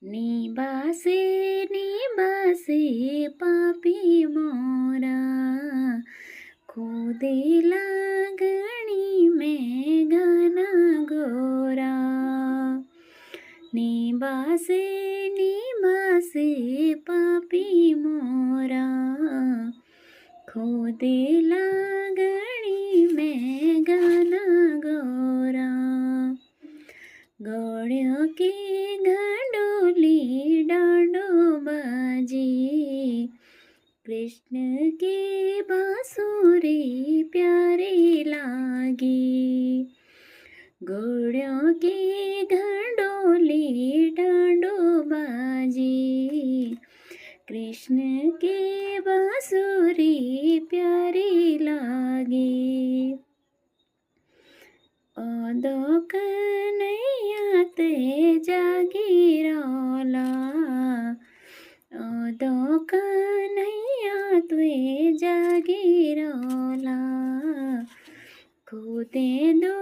निबासे निबासे पापी मोरा, खोदे लागणी में गाना गोरा। निबासे निबासे पापी मोरा, खोदे लागणी में गाना गोरा। गौड़ियों की घंडोली डांडो बाजी, कृष्ण की बांसुरी प्यारी लागी। घोड़ियों की घंडोली डांडो बाजी, कृष्ण की बांसुरी प्यारी लागी। ओदो कन्हैया ते जागी रोला, ओदो कन्हैया ते जागी रोला। खोदे दो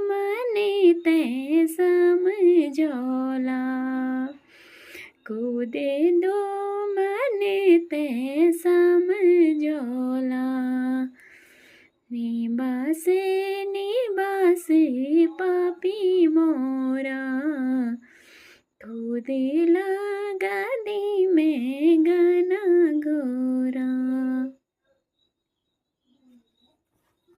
मने ते समझोला, खोदे दो मने ते समझोला। निबासे निबासे पापी मोरा, खोदे ला